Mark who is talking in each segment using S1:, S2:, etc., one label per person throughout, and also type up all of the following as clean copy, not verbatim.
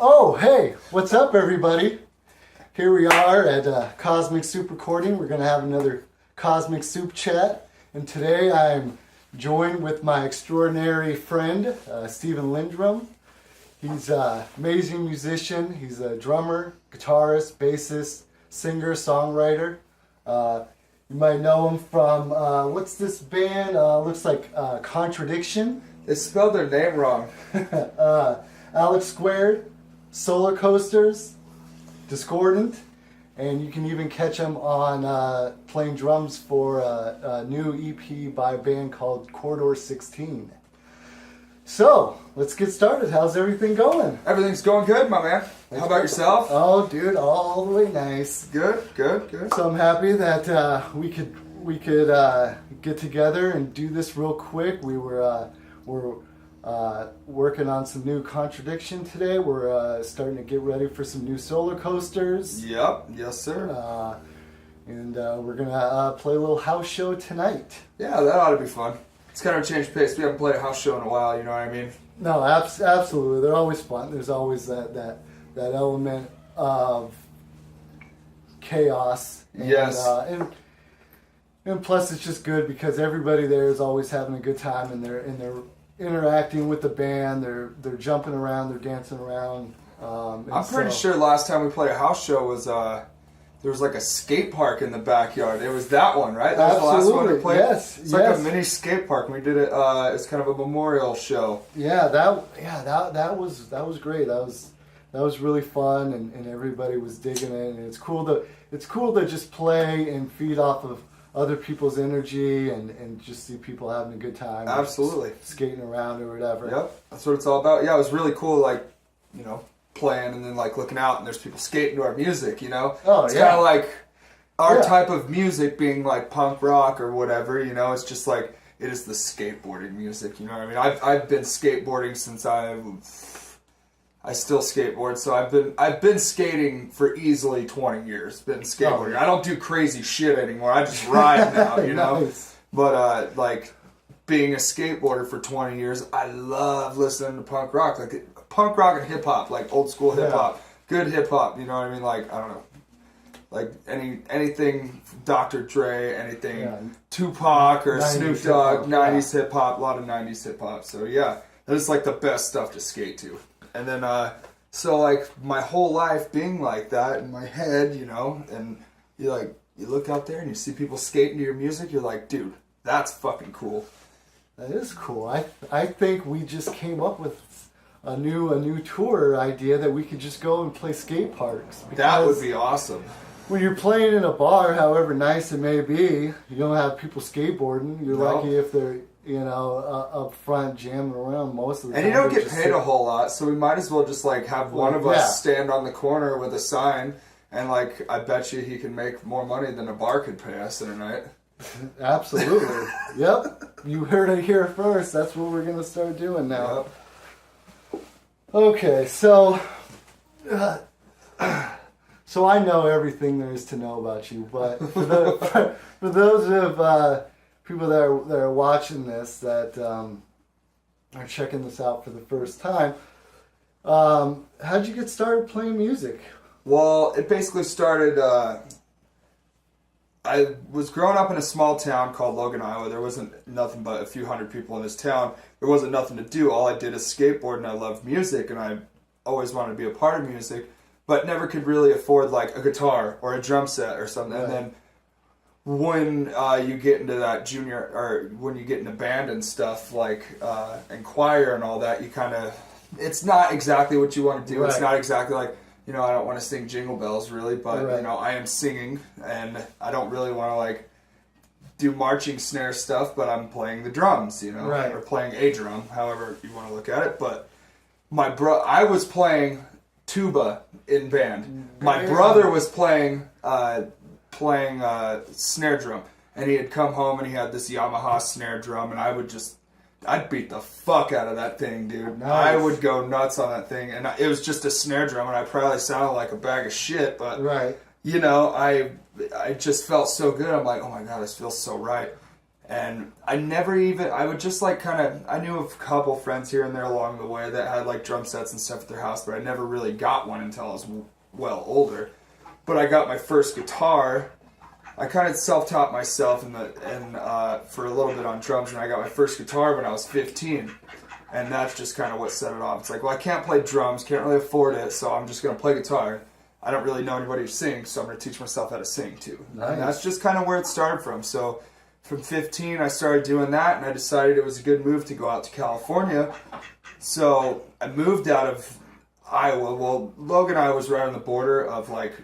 S1: Oh, hey, what's up, everybody? Here we are at Cosmic Soup Recording. We're going to have another Cosmic Soup chat. And today I'm joined with my extraordinary friend, Stephen Lindrum. He's an amazing musician. He's a drummer, guitarist, bassist, singer, songwriter. You might know him from, what's this band? Looks like Contradiction.
S2: They spelled their name wrong.
S1: Alex Squared, Solar Coasters, Discordant, and you can even catch him on playing drums for a new EP by a band called Corridor 16. So, let's get started. How's everything going?
S2: Everything's going good, my man. How about yourself?
S1: Oh, dude, all the way nice.
S2: Good.
S1: So I'm happy that we could get together and do this real quick. We're working on some new Contradiction today. We're starting to get ready for some new Solar Coasters.
S2: Yep. Yes, sir.
S1: And we're gonna play a little house show tonight.
S2: Yeah, that ought to be fun. It's kind of a change pace. We haven't played a house show in a while, you know what I mean?
S1: No, absolutely. They're always fun. There's always that element of chaos. And,
S2: yes.
S1: And plus, it's just good because everybody there is always having a good time, and they're interacting with the band. They're jumping around. They're dancing around.
S2: I'm pretty sure last time we played a house show was there was like a skate park in the backyard. It was that one, right? That was the last one we played.
S1: Yes,
S2: it's like a mini skate park. We did it. It's kind of a memorial show.
S1: Yeah, that was great. That was really fun, and everybody was digging it. And it's cool to just play and feed off of other people's energy and just see people having a good time.
S2: Absolutely.
S1: Skating around or whatever.
S2: Yep, that's what it's all about. Yeah, it was really cool, like, you know, playing and then like looking out and there's people skating to our music, you know?
S1: Oh,
S2: it's
S1: yeah.
S2: kind of like our type of music being like punk rock or whatever, you know? It's just like, it is the skateboarding music, you know what I mean? I've been skateboarding since I still skateboard, so I've been skating for easily 20 years. Been skateboarding. I don't do crazy shit anymore. I just ride now, you know.
S1: Nice.
S2: But like being a skateboarder for 20 years, I love listening to punk rock, like punk rock and hip hop, like old school hip hop, good hip hop. You know what I mean? Like I don't know, like anything Dr. Dre, anything Tupac or Snoop Dogg, 90s hip hop, a lot of 90s hip hop. So yeah, that is like the best stuff to skate to. And then, so like my whole life being like that in my head, you know, and you look out there and you see people skating to your music, you're like, dude, that's fucking cool.
S1: That is cool. I think we just came up with a new tour idea that we could just go and play skate parks.
S2: That would be awesome.
S1: When you're playing in a bar, however nice it may be, you don't have people skateboarding. You're lucky if they're, you know, up front jamming around most of the time.
S2: And you don't get paid a whole lot, so we might as well just like have one of us stand on the corner with a sign, and like I bet you he can make more money than a bar could pay us in a night.
S1: Absolutely. Yep. You heard it here first. That's what we're gonna start doing now.
S2: Yep.
S1: Okay, so so I know everything there is to know about you, but for those of people that are watching this that are checking this out for the first time, how'd you get started playing music?
S2: Well, it basically started. I was growing up in a small town called Logan, Iowa. There wasn't nothing but a few hundred people in this town. There wasn't nothing to do. All I did is skateboard, and I loved music, and I always wanted to be a part of music, but never could really afford like a guitar or a drum set or something. Right. And then when you get into that junior, or when you get into band and stuff, like and choir and all that, you kind of, it's not exactly what you want to do. Right. It's not exactly like, you know, I don't want to sing Jingle Bells really, but you know, I am singing, and I don't really want to like do marching snare stuff, but I'm playing the drums, you know, or playing a drum, however you want to look at it. But I was playing tuba in band. My brother was playing snare drum, and he had come home and he had this Yamaha snare drum, and I'd beat the fuck out of that thing, dude. Nice. I would go nuts on that thing, and it was just a snare drum, and I probably sounded like a bag of shit, but you know, I just felt so good. I'm like, oh my god, this feels so right. And I would just like I knew of a couple friends here and there along the way that had like drum sets and stuff at their house, but I never really got one until I was well older. But I got my first guitar. I kind of self-taught myself for a little bit on drums, and I got my first guitar when I was 15. And that's just kind of what set it off. It's like, well, I can't play drums, can't really afford it, so I'm just going to play guitar. I don't really know anybody who sings, so I'm going to teach myself how to sing too.
S1: Nice.
S2: And that's just kind of where it started from. So from 15, I started doing that, and I decided it was a good move to go out to California. So I moved out of Iowa. Well, Logan, Iowa was right on the border of like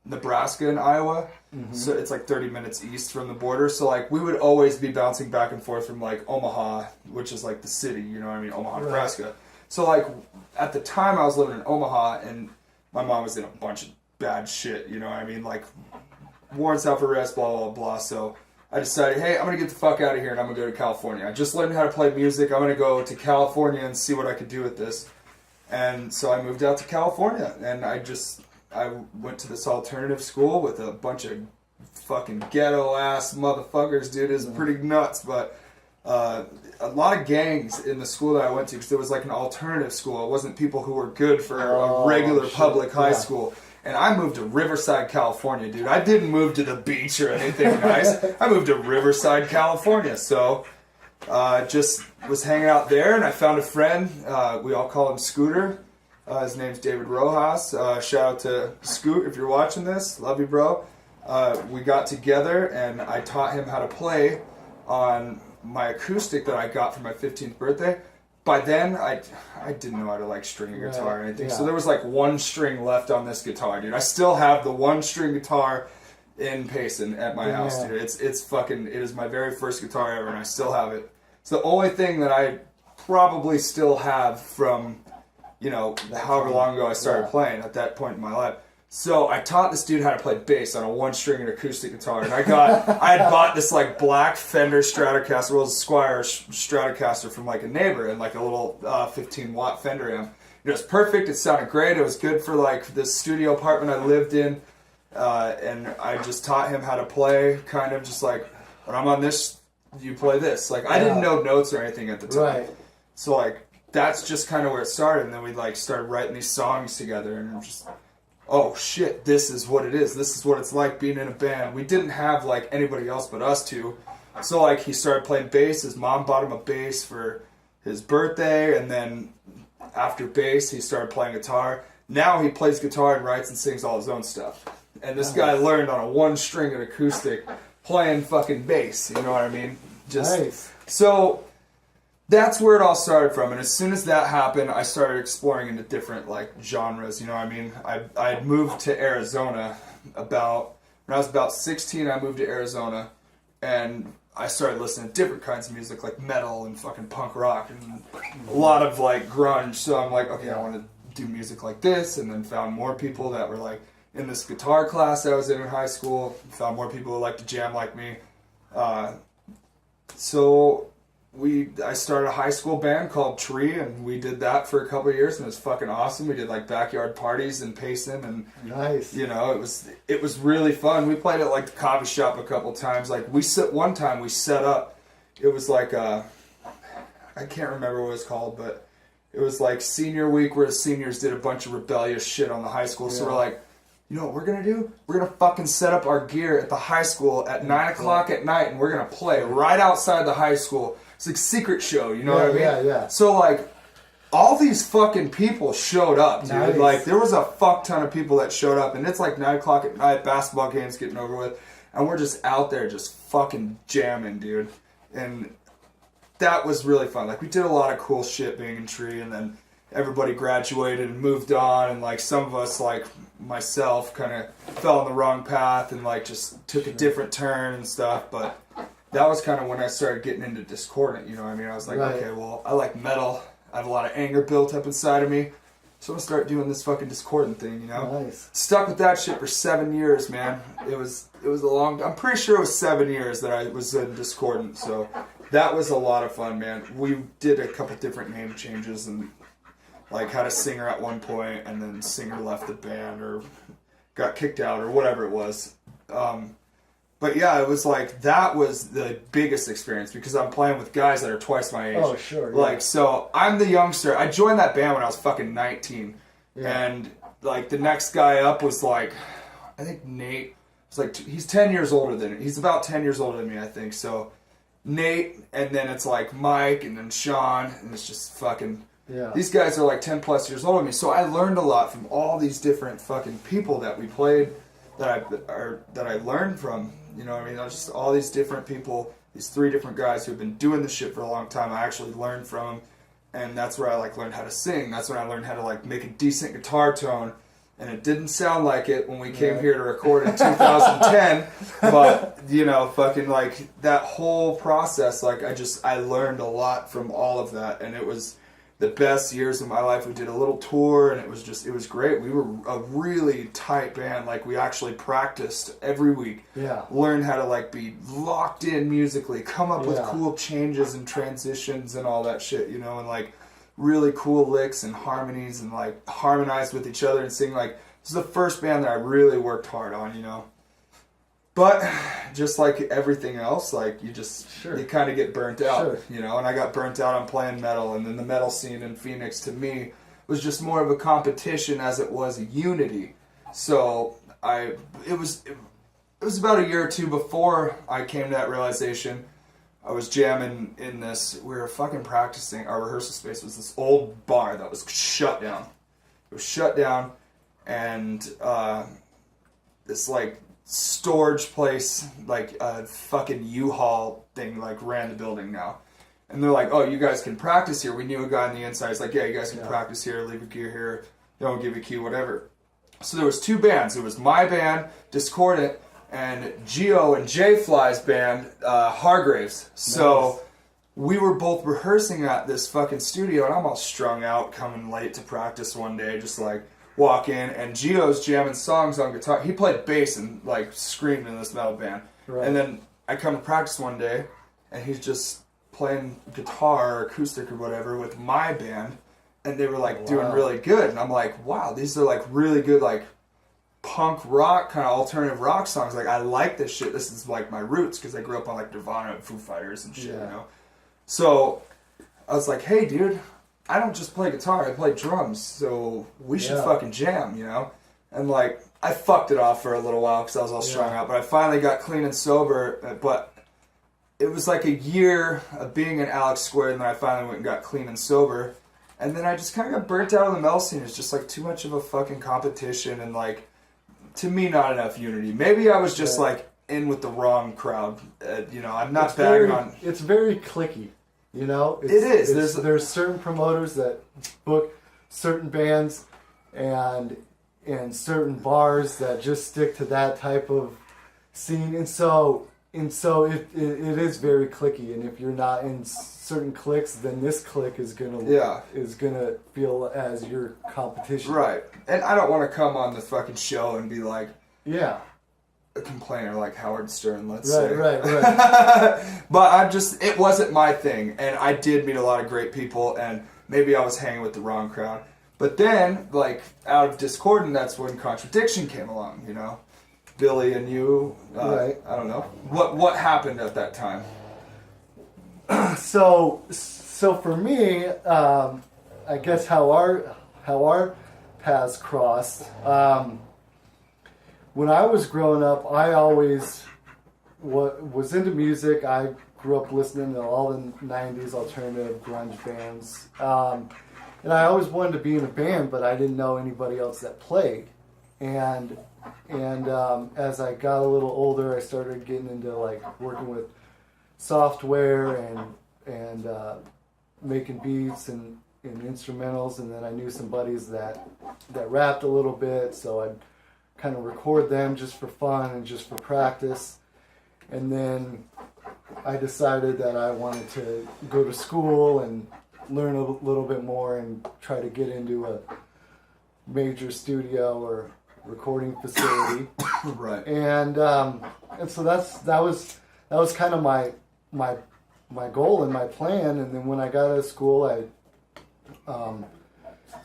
S2: Nebraska and Iowa. Mm-hmm. So it's like 30 minutes east from the border. So like we would always be bouncing back and forth from like Omaha, which is like the city, you know what I mean? Omaha, right. Nebraska. So like at the time I was living in Omaha, and my mom was in a bunch of bad shit, you know what I mean? Like warrants out for arrest, blah, blah, blah. So I decided, hey, I'm going to get the fuck out of here and I'm going to go to California. I just learned how to play music. I'm going to go to California and see what I could do with this. And so I moved out to California, and I went to this alternative school with a bunch of fucking ghetto-ass motherfuckers, dude. It was pretty nuts, but a lot of gangs in the school that I went to, because it was like an alternative school. It wasn't people who were good for a regular public high school. And I moved to Riverside, California, dude. I didn't move to the beach or anything nice. I moved to Riverside, California. So just was hanging out there, and I found a friend. We all call him Scooter. His name's David Rojas. Shout out to Scoot if you're watching this. Love you, bro. We got together, and I taught him how to play on my acoustic that I got for my 15th birthday. By then, I didn't know how to like string a guitar or anything, so there was like one string left on this guitar, dude. I still have the one string guitar in Payson at my house, dude. It is my very first guitar ever, and I still have it. It's the only thing that I probably still have from, you know, however long ago I started playing at that point in my life. So I taught this dude how to play bass on a one-string acoustic guitar, and I had bought this like black Fender Stratocaster, well, it was a Squier Stratocaster from like a neighbor, and like a little 15-watt Fender amp. It was perfect. It sounded great. It was good for like this studio apartment I lived in, and I just taught him how to play, kind of just like, when I'm on this, you play this. Like I didn't know notes or anything at the time,
S1: Right.
S2: So like that's just kind of where it started, and then we like started writing these songs together, and I'm just, oh shit, this is what it is. This is what it's like being in a band. We didn't have like anybody else but us two. So like he started playing bass. His mom bought him a bass for his birthday, and then after bass he started playing guitar. Now he plays guitar and writes and sings all his own stuff. And this guy learned on a one-string and acoustic playing fucking bass, you know what I mean? Just
S1: Nice.
S2: So that's where it all started from, and as soon as that happened, I started exploring into different like genres. You know what I mean? I had moved to Arizona when I was about 16. I moved to Arizona, and I started listening to different kinds of music, like metal and fucking punk rock, and a lot of like grunge. So I'm like, okay, I want to do music like this, and then found more people that were like in this guitar class I was in high school. Found more people who liked to jam like me. So I started a high school band called Tree, and we did that for a couple of years, and it was fucking awesome. We did like backyard parties in Payson, and
S1: Nice.
S2: you know, it was really fun. We played at like the coffee shop a couple times. Like one time we set up, it was like I can't remember what it was called, but it was like senior week where the seniors did a bunch of rebellious shit on the high school. So we're like, you know what we're gonna do? We're gonna fucking set up our gear at the high school at 9 o'clock at night, and we're gonna play right outside the high school. It's like a secret show, you know what I mean?
S1: Yeah.
S2: So like, all these fucking people showed up, dude.
S1: Nice.
S2: Like, there was a fuck ton of people that showed up, and it's like 9 o'clock at night, basketball games getting over with, and we're just out there just fucking jamming, dude. And that was really fun. Like, we did a lot of cool shit being in Tree, and then everybody graduated and moved on, and like some of us, like myself, kind of fell on the wrong path and like just took a different turn and stuff. But that was kind of when I started getting into discordant, you know what I mean? I was like, okay, well, I like metal. I have a lot of anger built up inside of me, so I'm gonna start doing this fucking discordant thing, you know?
S1: Nice.
S2: Stuck with that shit for 7 years, man. It was a long, I'm pretty sure it was 7 years that I was in discordant, so that was a lot of fun, man. We did a couple different name changes, and like had a singer at one point, and then singer left the band or got kicked out or whatever it was. But yeah, it was like, that was the biggest experience because I'm playing with guys that are twice my age.
S1: Oh, sure. Yeah.
S2: Like, so I'm the youngster. I joined that band when I was fucking 19.
S1: Yeah.
S2: And like the next guy up was like, I think Nate was like, he's 10 years older than me. He's about 10 years older than me, I think. So Nate, and then it's like Mike, and then Sean, and it's just fucking, these guys are like 10 plus years older than me. So I learned a lot from all these different fucking people that we played, that I learned from. You know what I mean? Just all these different people, these 3 different guys who've been doing this shit for a long time. I actually learned from them, and that's where I like learned how to sing. That's when I learned how to like make a decent guitar tone. And it didn't sound like it when we came here to record in 2010, but you know, fucking like that whole process, like I learned a lot from all of that, and it was the best years of my life. We did a little tour, and it was great. We were a really tight band. Like, we actually practiced every week.
S1: Yeah.
S2: Learn how to like be locked in musically, come up with cool changes and transitions and all that shit, you know, and like really cool licks and harmonies, and like harmonize with each other and sing. Like, this is the first band that I really worked hard on, you know. But just like everything else, like you kind of get burnt out, you know. And I got burnt out on playing metal, and then the metal scene in Phoenix to me was just more of a competition as it was a unity. So it was about a year or 2 before I came to that realization. I was jamming in this. We were fucking practicing. Our rehearsal space was this old bar that was shut down. It was shut down, and this like storage place, like a fucking U-Haul thing, like ran the building now. And they're like, "Oh, you guys can practice here." We knew a guy on the inside. He's like, "Yeah, you guys can practice here. Leave your gear here. Don't give a key, whatever." So there was 2 bands. It was my band, Discordant, and Geo and J-Fly's band, Hargraves. So we were both rehearsing at this fucking studio, and I'm all strung out, coming late to practice one day, just like walk in, and Geo's jamming songs on guitar. He played bass and like screamed in this metal band. Right. And then I come to practice one day, and he's just playing guitar or acoustic or whatever with my band, and they were like doing really good. And I'm like, wow, these are like really good, like punk rock, kind of alternative rock songs. Like, I like this shit. This is like my roots, because I grew up on like Nirvana and Foo Fighters and shit, you know. So I was like, hey dude, I don't just play guitar, I play drums, so we should fucking jam, you know. And like, I fucked it off for a little while because I was all strung out, but I finally got clean and sober. But it was like a year of being in Alex Squared, and then I finally went and got clean and sober. And then I just kind of got burnt out on the metal scene. It's just like too much of a fucking competition, and like, to me, not enough unity. Maybe I was just like in with the wrong crowd. You know, I'm not bagging on.
S1: It's very cliquey, you know.
S2: It is.
S1: There's certain promoters that book certain bands, and certain bars that just stick to that type of scene, and so it is very cliquey. And if you're not in certain cliques, then this clique is gonna feel as your competition.
S2: Right. And I don't want to come on the fucking show and be like, a complainer like Howard Stern, let's say. Right. But it wasn't my thing, and I did meet a lot of great people, and maybe I was hanging with the wrong crowd. But then, like, out of Discordant, that's when Contradiction came along, you know? Billy and you, I don't know. What happened at that time?
S1: So for me, I guess how our paths crossed. When I was growing up, I always was into music. I grew up listening to all the 90s alternative grunge bands. And I always wanted to be in a band, but I didn't know anybody else that played. And as I got a little older, I started getting into like working with software and making beats and instrumentals. And then I knew some buddies that rapped a little bit, so I'd kind of record them just for fun and just for practice. And then I decided that I wanted to go to school and learn a little bit more and try to get into a major studio or recording facility.
S2: Right.
S1: And so that was kind of my goal and my plan. And then when I got out of school, I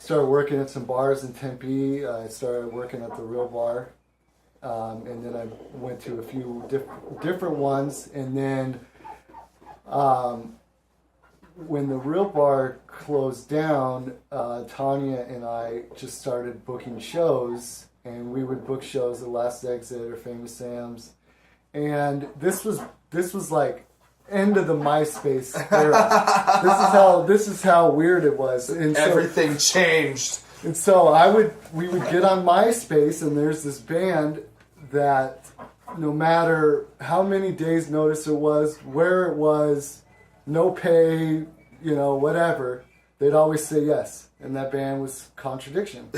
S1: started working at some bars in Tempe. I started working at the Real Bar and then I went to a few different ones, and then when the Real Bar closed down, Tanya and I just started booking shows, and we would book shows at Last Exit or Famous Sam's, and this was like end of the MySpace era. This is how weird it was, and so,
S2: everything changed.
S1: And so we would get on MySpace, and there's this band that no matter how many days notice it was, where it was, no pay, whatever, they'd always say yes. And that band was Contradiction.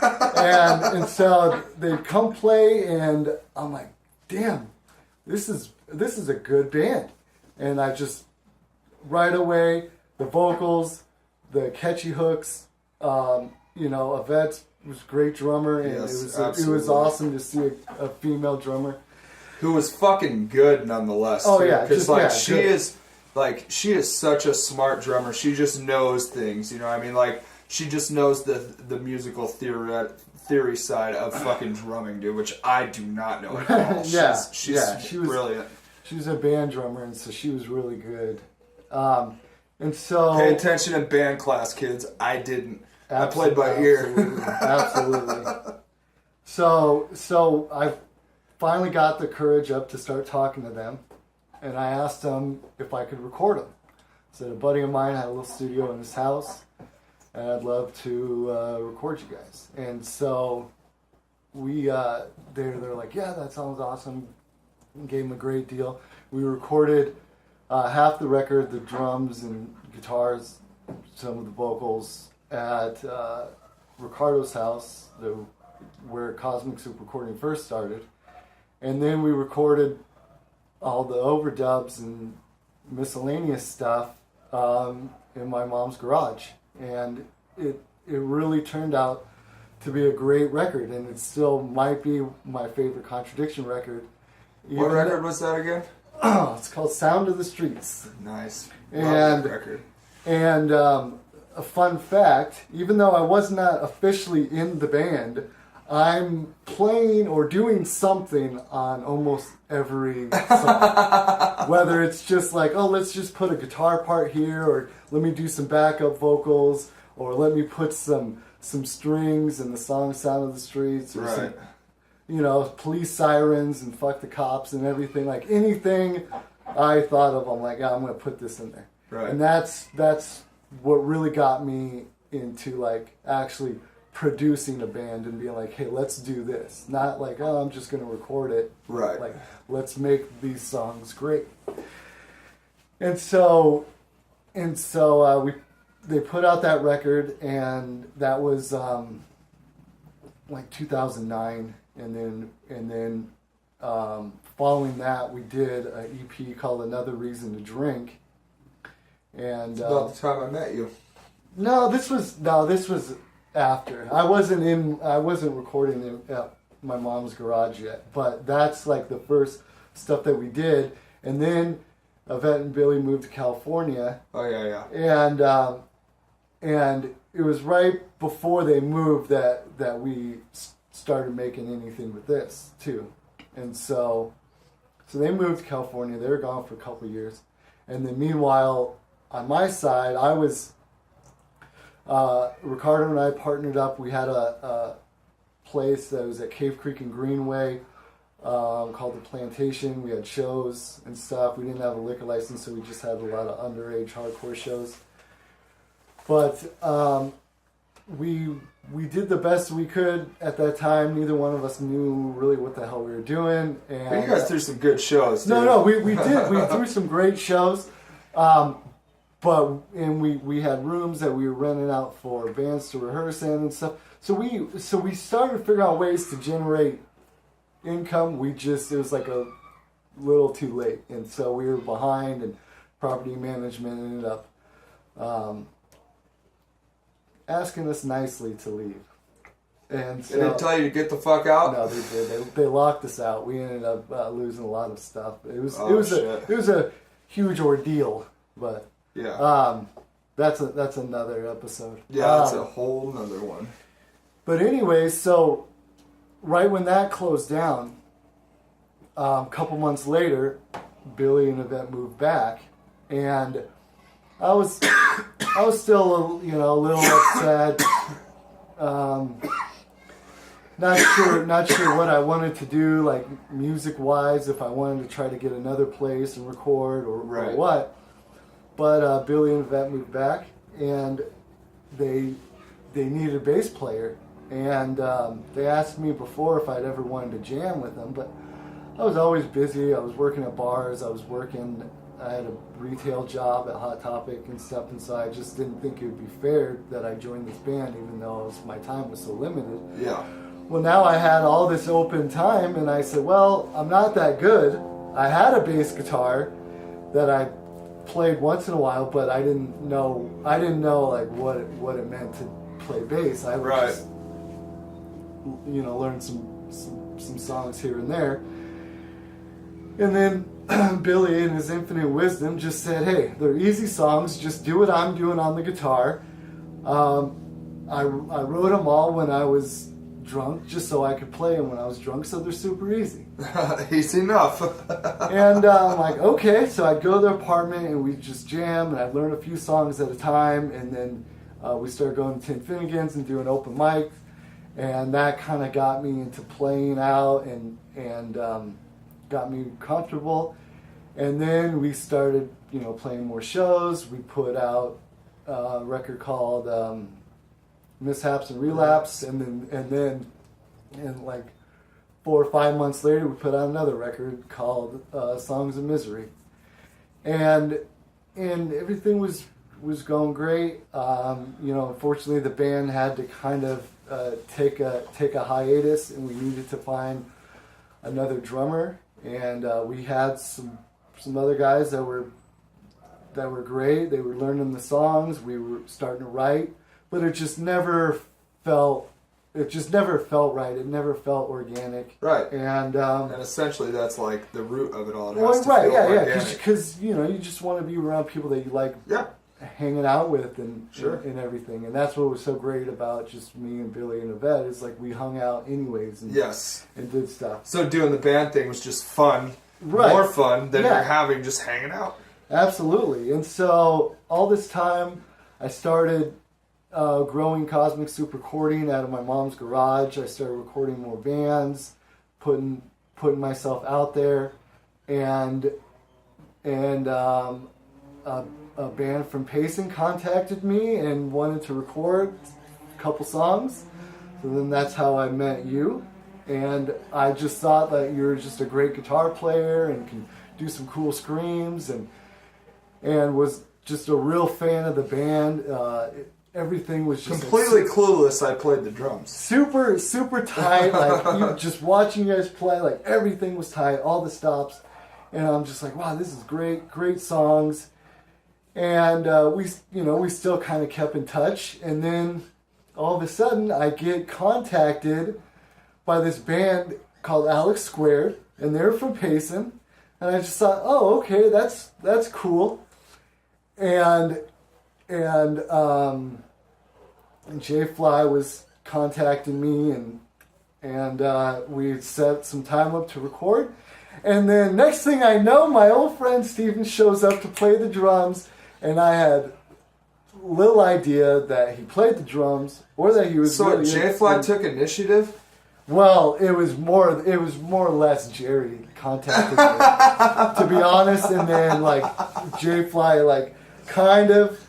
S1: and so they'd come play, and I'm like, damn, this is a good band. And I just, right away, the vocals, the catchy hooks, Yvette was a great drummer, and
S2: yes,
S1: it was awesome to see a female drummer
S2: who was fucking good nonetheless.
S1: Oh
S2: too.
S1: yeah,
S2: because she is such a smart drummer. She just knows things. She just knows the musical theory side of fucking drumming, dude, which I do not know at all. She's brilliant.
S1: She was a band drummer, and so she was really good. And so
S2: pay attention in band class, kids. I didn't. I played by ear.
S1: Absolutely. So I finally got the courage up to start talking to them, and I asked them if I could record them. So a buddy of mine had a little studio in his house, and I'd love to record you guys. And so they're like, yeah, that sounds awesome. Gave them a great deal. We recorded half the record, the drums and guitars, some of the vocals, at Ricardo's house, where Cosmic Soup recording first started. And then we recorded all the overdubs and miscellaneous stuff in my mom's garage. And it really turned out to be a great record, and it still might be my favorite Contradiction record.
S2: What record was that again?
S1: It's called Sound of the Streets.
S2: Nice.
S1: Love
S2: that record.
S1: And a fun fact, even though I was not officially in the band, I'm playing or doing something on almost every song. Whether it's just like, oh, let's just put a guitar part here, or let me do some backup vocals, or let me put some strings in the song Sound of the Streets, or some, police sirens and fuck the cops and everything. Like anything I thought of, I'm like, yeah, I'm going to put this in there.
S2: Right.
S1: And that's what really got me into like actually producing a band and being like, hey, let's do this. Not like, oh, I'm just going to record it.
S2: Right.
S1: Like, let's make these songs great. And so they put out that record, and that was like 2009. And then following that, we did an EP called Another Reason to Drink. And
S2: it's about the time I met you.
S1: No, this was after. I wasn't recording at my mom's garage yet, but that's like the first stuff that we did. And then Yvette and Billy moved to California.
S2: Oh yeah.
S1: And it was right before they moved that we started making anything with this too. And so they moved to California. They were gone for a couple of years. And then meanwhile, on my side, I was Ricardo and I partnered up. We had a place that was at Cave Creek and Greenway called The Plantation. We had shows and stuff. We didn't have a liquor license, so we just had a lot of underage hardcore shows. But we did the best we could at that time. Neither one of us knew really what the hell we were doing. And
S2: but you guys threw some good shows, dude.
S1: No, we did. We threw some great shows. And we had rooms that we were renting out for bands to rehearse in and stuff. So we started figuring out ways to generate income. It was like a little too late, and so we were behind. And property management ended up asking us nicely to leave. And so,
S2: they didn't tell you to get the fuck out?
S1: No, they did. They locked us out. We ended up losing a lot of stuff. It was a huge ordeal, but.
S2: Yeah.
S1: That's another episode.
S2: Yeah, that's a whole nother one.
S1: But anyway, so right when that closed down, a couple months later, Billy and Yvette moved back, and I was still a little upset. Not sure what I wanted to do, like music wise, if I wanted to try to get another place and record or what. But Billy and Yvette moved back, and they needed a bass player, and they asked me before if I'd ever wanted to jam with them, but I was always busy. I was working at bars. I had a retail job at Hot Topic and stuff, and so I just didn't think it would be fair that I joined this band, even though my time was so limited.
S2: Yeah.
S1: Well, now I had all this open time, and I said, well, I'm not that good. I had a bass guitar that I played once in a while, but I didn't know like what it meant to play bass. I would just learn some songs here and there. And then Billy, in his infinite wisdom, just said, hey, they're easy songs. Just do what I'm doing on the guitar. I wrote them all when I was drunk, just so I could play them when I was drunk, so they're super easy.
S2: Easy enough.
S1: And I'm like, okay. So I'd go to their apartment, and we'd just jam, and I'd learn a few songs at a time, and then we started going to Tin Finnegan's and doing open mic, and that kind of got me into playing out and got me comfortable. And then we started, playing more shows. We put out a record called Mishaps and Relapse, and then like 4 or 5 months later, we put out another record called Songs of Misery, and everything was going great. Unfortunately, the band had to kind of take a hiatus, and we needed to find another drummer. And we had some other guys that were great. They were learning the songs. We were starting to write, but it just never felt right. It never felt organic.
S2: Right.
S1: And
S2: essentially that's like the root of it all.
S1: Because you just want to be around people that you like.
S2: Yeah.
S1: Hanging out with and
S2: sure.
S1: and everything, and that's what was so great about just me and Billy and Yvette, is like we hung out anyways and and did stuff.
S2: So doing the band thing was just fun,
S1: right?
S2: More fun than you're having just hanging out.
S1: Absolutely. And so all this time, I started growing Cosmic Soup recording out of my mom's garage. I started recording more bands, putting myself out there, and a band from Payson contacted me and wanted to record a couple songs. So then that's how I met you. And I just thought that you were just a great guitar player and can do some cool screams, and was just a real fan of the band. Everything was just
S2: completely clueless. I played the drums.
S1: Super, super tight. Like just watching you guys play, like everything was tight, all the stops. And I'm just like, wow, this is great songs. And we still kind of kept in touch. And then all of a sudden, I get contacted by this band called Alex Squared, and they're from Payson. And I just thought, oh, okay, that's cool. And Jay Fly was contacting me, and we set some time up to record. And then next thing I know, my old friend Steven shows up to play the drums. And I had little idea that he played the drums or that he was.
S2: So J-Fly took initiative?
S1: Well, it was more or less Jerry contacted me, to be honest. And then like J-Fly kind of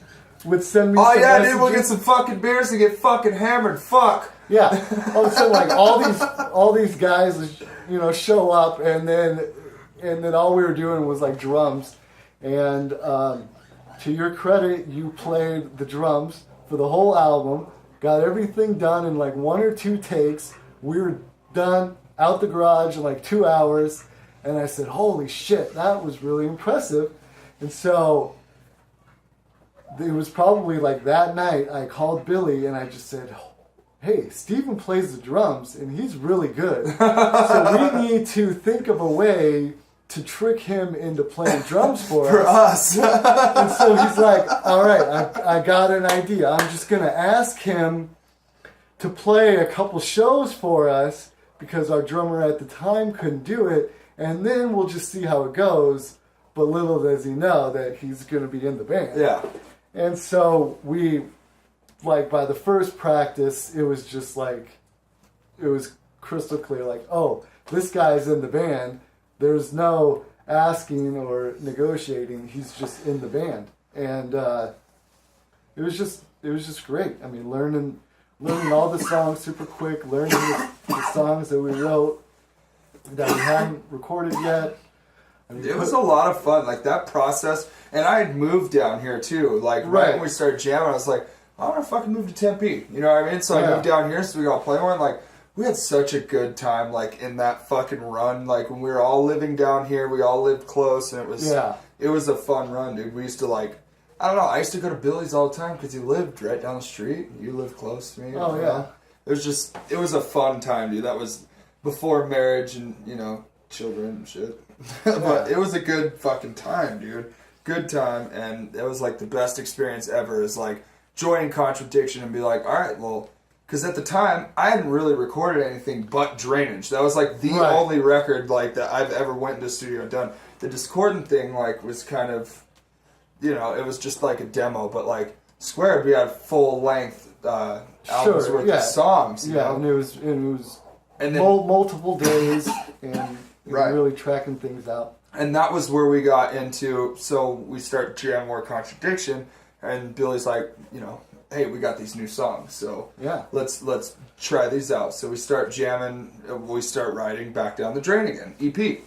S1: would send me.
S2: Oh
S1: some
S2: yeah,
S1: messages.
S2: dude, we'll get some fucking beers and get fucking hammered. Fuck.
S1: Yeah. So like all these guys, show up, and then all we were doing was like drums, and. To your credit, you played the drums for the whole album, got everything done in like 1 or 2 takes. We were done out the garage in like 2 hours, and I said, holy shit, that was really impressive. And so it was probably like that night I called Billy and I just said, hey, Steven plays the drums and he's really good. So we need to think of a way to trick him into playing drums for
S2: us.
S1: And so he's like, all right, I got an idea. I'm just going to ask him to play a couple shows for us because our drummer at the time couldn't do it, and then we'll just see how it goes. But little does he know that he's going to be in the band.
S2: Yeah.
S1: And so we, like, by the first practice, it was just like, it was crystal clear, like, oh, this guy's in the band. There's no asking or negotiating. He's just in the band. And it was just great. I mean, learning all the songs super quick, learning the songs that we wrote that we hadn't recorded yet. I mean,
S2: it was a lot of fun, like that process. And I had moved down here too. Like right when we started jamming, I was like, I want to fucking move to Tempe. You know what I mean? So I moved down here so we got to play more. And like, we had such a good time, like in that fucking run. Like when we were all living down here, we all lived close, and it was a fun run, dude. We used to like, I don't know, I used to go to Billy's all the time because he lived right down the street. You lived close to me.
S1: Oh yeah.
S2: It was a fun time, dude. That was before marriage and, you know, children and shit. But it was a good fucking time, dude. Good time, and it was like the best experience ever is like joining Contradiction and be like, all right, well, because at the time I hadn't really recorded anything but Drainage. That was like the only record like that I've ever went into the studio and done. The Discordant thing like was kind of, you know, it was just like a demo, but like Squared, we had full length albums worth of songs. You know?
S1: And it was multiple days and really tracking things out.
S2: And that was where we got into, so we start jam more Contradiction, and Billy's like, you know, hey, we got these new songs, so let's try these out. So we start jamming, we start writing Back Down the Drain Again, EP.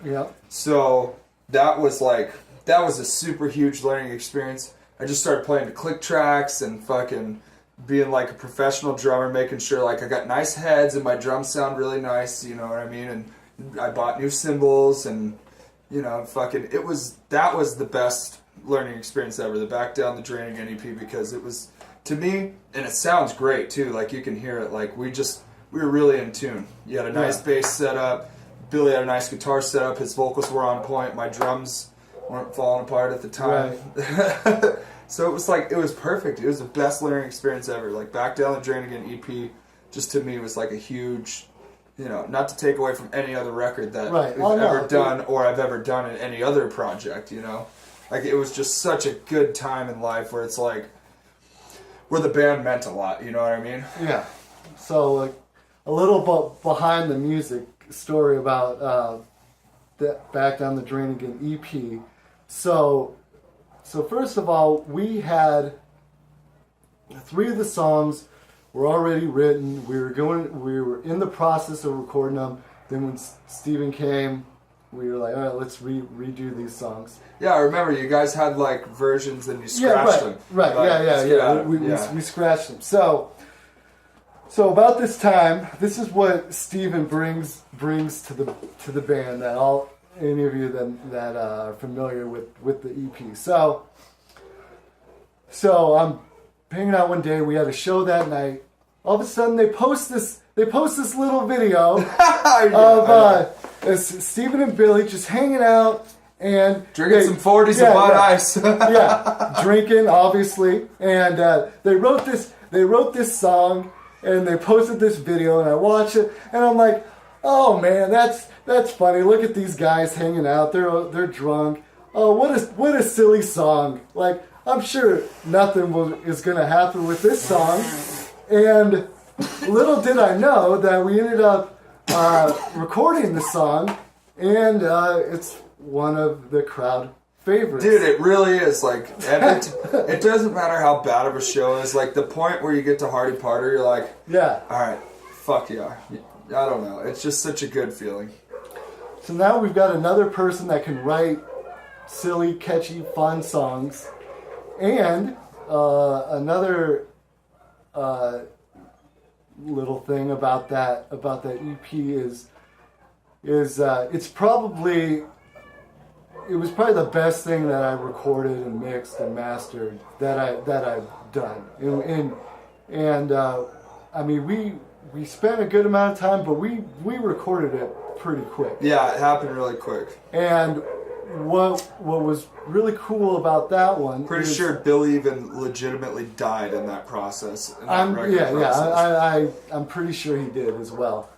S1: Yeah.
S2: So that was a super huge learning experience. I just started playing the click tracks and fucking being like a professional drummer, making sure like I got nice heads and my drums sound really nice, you know what I mean? And I bought new cymbals and, you know, fucking, that was the best learning experience ever, the Back Down the Drain Again EP, because it was, to me, and it sounds great too, like you can hear it, like we were really in tune. You had a nice bass setup, Billy had a nice guitar setup, his vocals were on point, my drums weren't falling apart at the time. Right. So it was like, it was perfect. It was the best learning experience ever. Like Back Down the Drain Again EP, just to me was like a huge, you know, not to take away from any other record that we've ever done or I've ever done in any other project, you know. Like it was just such a good time in life where it's like, where the band meant a lot, you know what I mean? Yeah.
S1: So like a little behind the music story about the Back Down the Drain Again EP. So first of all, we had 3 of the songs were already written. We were in the process of recording them. Then when Steven came, we were like, all right, let's redo these songs.
S2: Yeah, I remember you guys had like versions and you scratched them.
S1: Right, like, we scratched them. So about this time, this is what Steven brings to the band that any of you that are familiar with the EP. So I'm hanging out one day. We had a show that night. All of a sudden, they post this little video of Steven and Billy just hanging out and
S2: drinking some 40s of Bud Ice.
S1: Drinking obviously. And they wrote this song and they posted this video, and I watch it and I'm like, oh man, that's funny. Look at these guys hanging out. They're drunk. Oh, what a silly song. Like, I'm sure nothing is going to happen with this song. And little did I know that we ended up recording the song, and it's one of the crowd favorites.
S2: Dude, it really is. Like, it doesn't matter how bad of a show is. Like, the point where you get to Hardy Parter, you're like, all right, fuck yeah. I don't know. It's just such a good feeling.
S1: So now we've got another person that can write silly, catchy, fun songs. And another little thing about that EP is it was probably the best thing that I recorded and mixed and mastered that I've done. And I mean we spent a good amount of time, but we recorded it pretty quick.
S2: Yeah, it happened really quick.
S1: And what was really cool about that one?
S2: Pretty sure Billy even legitimately died in that process.
S1: I'm pretty sure he did as well.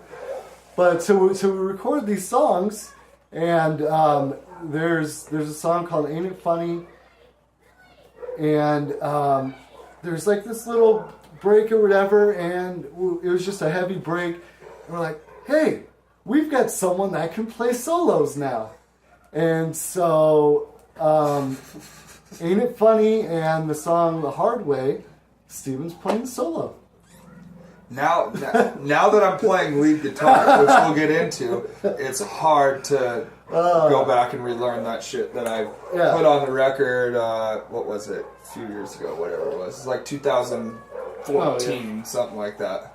S1: But so we record these songs, and there's a song called "Ain't It Funny," and there's like this little break or whatever, and it was just a heavy break. And we're like, hey, we've got someone that can play solos now. And so, Ain't It Funny and the song The Hard Way, Steven's playing solo.
S2: Now that I'm playing lead guitar, which we'll get into, it's hard to go back and relearn that shit that I put on the record, what was it, a few years ago, whatever it was. It's like 2014, something like that.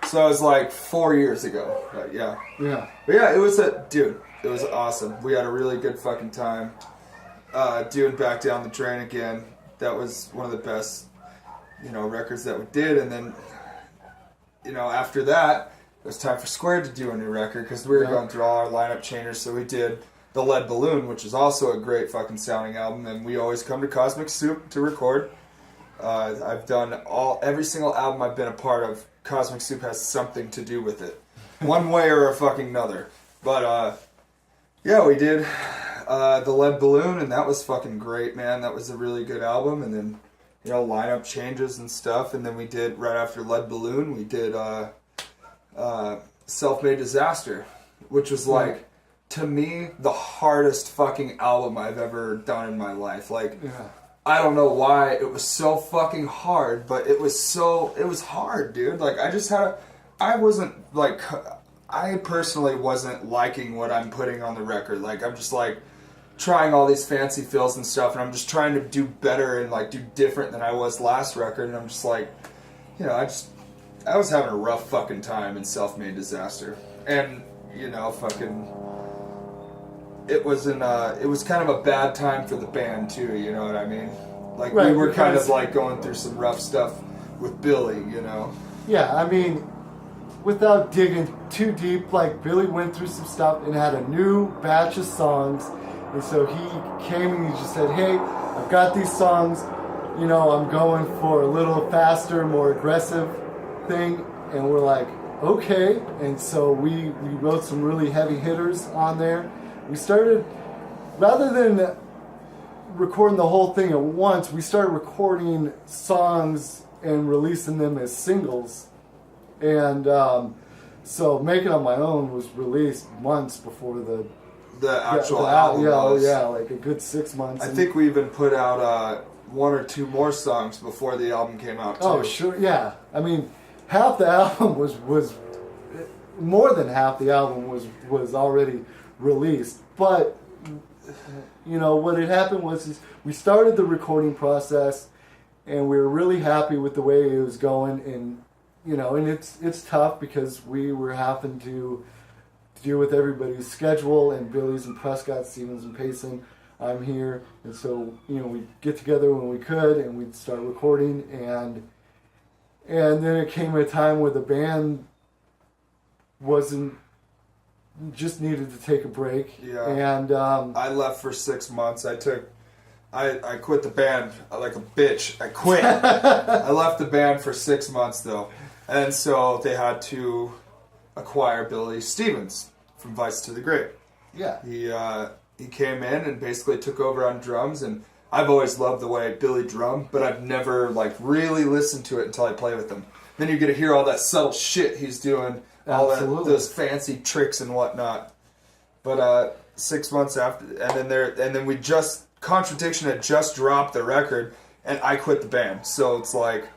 S2: So it was like 4 years ago, but yeah.
S1: Yeah.
S2: But yeah, it was awesome. We had a really good fucking time doing Back Down the Drain again. That was one of the best, records that we did. And then, after that, it was time for Square to do a new record because we were going through all our lineup changers. So we did The Lead Balloon, which is also a great fucking sounding album. And we always come to Cosmic Soup to record. I've done every single album I've been a part of. Cosmic Soup has something to do with it, one way or a fucking another. But yeah, we did The Lead Balloon, and that was fucking great, man. That was a really good album. And then lineup changes and stuff. And then we did right after Lead Balloon, we did Self-Made Disaster, which was like, to me, the hardest fucking album I've ever done in my life. Like. Yeah. I don't know why it was so fucking hard, but it was hard, dude. Like, I personally wasn't liking what I'm putting on the record. Like, I'm just like trying all these fancy fills and stuff, and I'm just trying to do better and like do different than I was last record, and I'm just like, I was having a rough fucking time in Self-Made Disaster. And, it was kind of a bad time for the band too, you know what I mean? Like, we were kind of like going through some rough stuff with Billy,
S1: Yeah, I mean, without digging too deep, like, Billy went through some stuff and had a new batch of songs, and so he came and he just said, hey, I've got these songs, I'm going for a little faster, more aggressive thing, and we're like, okay, and so we wrote some really heavy hitters on there. We started, rather than recording the whole thing at once, we started recording songs and releasing them as singles. And so Make It On My Own was released months before the
S2: actual album was.
S1: Like a good 6 months.
S2: I think we even put out one or two more songs before the album came out, too.
S1: Oh, sure, yeah. I mean, half the album was more than half the album was already released, but what had happened was we started the recording process, and we were really happy with the way it was going, and and it's tough because we were having to deal with everybody's schedule, and Billy's and Prescott, Stevens and Payson. I'm here, and so we'd get together when we could, and we'd start recording, and then it came a time where the band just needed to take a break.
S2: Yeah.
S1: And
S2: I left for 6 months. I quit the band like a bitch. I quit. I left the band for 6 months though. And so they had to acquire Billy Stevens from Vice to the Grave.
S1: Yeah.
S2: He came in and basically took over on drums, and I've always loved the way Billy drummed, but I've never like really listened to it until I play with him. Then you get to hear all that subtle shit he's doing. All those fancy tricks and whatnot. But 6 months after, and then Contradiction had just dropped the record, and I quit the band. So it's like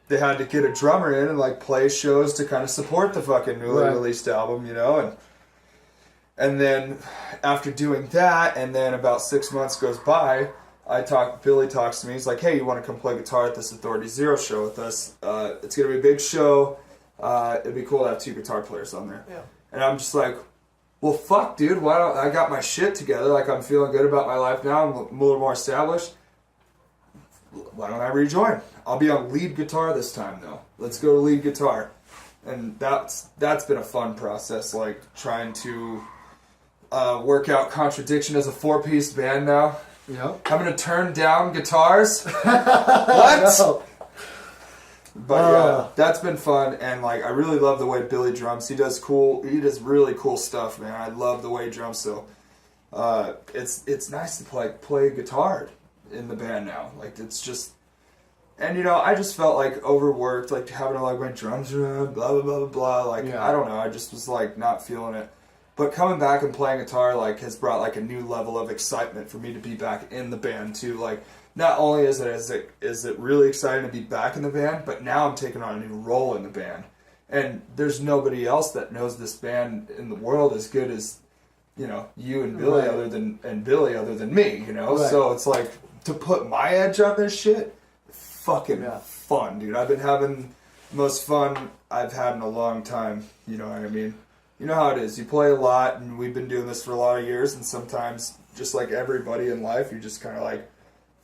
S2: they had to get a drummer in and like play shows to kind of support the fucking newly released album, and then after doing that, and then about 6 months goes by, Billy talks to me. He's like, hey, you want to come play guitar at this Authority Zero show with us? It's gonna be a big show. It'd be cool to have 2 guitar players on there. Yeah. And I'm just like, well, fuck, dude. Why don't I got my shit together? Like, I'm feeling good about my life now. I'm a little more established. Why don't I rejoin? I'll be on lead guitar this time, though. Let's go to lead guitar. And that's been a fun process, like trying to work out Contradiction as a 4-piece band now.
S1: Yeah.
S2: Having to turn down guitars. What? But yeah, that's been fun, and like I really love the way Billy drums. He does really cool stuff, man. I love the way he drums. So it's nice to play guitar in the band now. Like it's just, and you know, I just felt like overworked, like having to like my drums around, blah blah blah blah blah. Like I don't know, I just was like not feeling it. But coming back and playing guitar like has brought like a new level of excitement for me to be back in the band too. Like not only is it really exciting to be back in the band, but now I'm taking on a new role in the band. And there's nobody else that knows this band in the world as good as, you know, you and Billy other than me, you know? Right. So it's like to put my edge on this shit, fucking fun, dude. I've been having the most fun I've had in a long time, you know what I mean? You know how it is. You play a lot, and we've been doing this for a lot of years, and sometimes, just like everybody in life, you're just kind of like,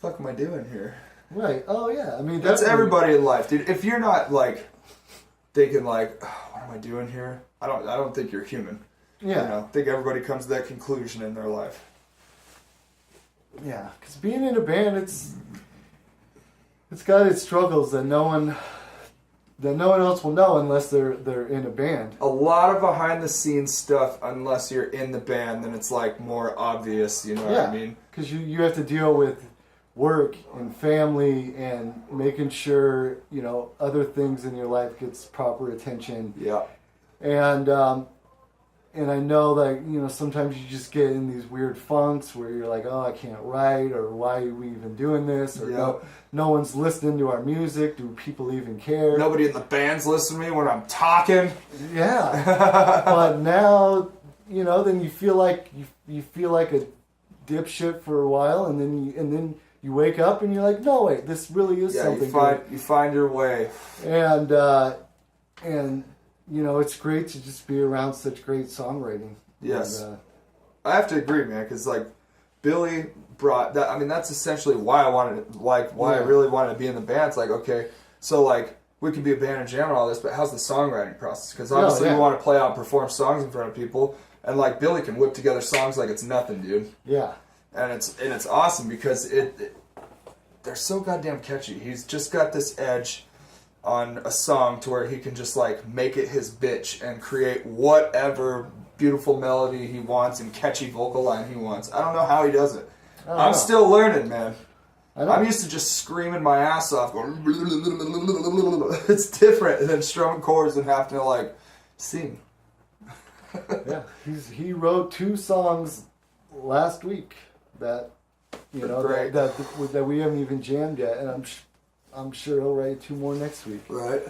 S2: what the fuck am I doing here?
S1: Right. Oh, yeah. I mean,
S2: that's everybody in life, dude. If you're not, like, thinking, like, oh, what am I doing here? I don't think you're human. Yeah. You know, I think everybody comes to that conclusion in their life.
S1: Yeah. Because being in a band, it's got its struggles that no one else will know unless they're in a band. A lot of behind the scenes stuff, unless you're in the band, then it's like more obvious, you know what I mean? Because you have to deal with work and family and making sure, you know, other things in your life gets proper attention. Yeah. And I know that, you know, sometimes you just get in these weird funks where you're like, oh, I can't write, or why are we even doing this? Or no one's listening to our music. Do people even care? Nobody in the band's listening to me when I'm talking. Yeah. But now, you know, then you feel like you feel like a dipshit for a while, and then you wake up and you're like, no, wait, this really is something. You find your way. And you know, it's great to just be around such great songwriting. Yes. And, I have to agree, man, because, like, Billy brought that. I mean, that's essentially why I really wanted to be in the band. It's like, okay, so, like, we can be a band and jam and all this, but how's the songwriting process? Because obviously we want to play out and perform songs in front of people, and, like, Billy can whip together songs like it's nothing, dude. Yeah. And it's awesome because they're so goddamn catchy. He's just got this edge on a song to where he can just like make it his bitch and create whatever beautiful melody he wants and catchy vocal line he wants. I don't know how he does it. I'm still learning, man. I'm used to just screaming my ass off, going. It's different than strumming chords and having to like sing. Yeah, he wrote 2 songs last week that you know that we haven't even jammed yet, and I'm sure he'll write 2 more next week. Right.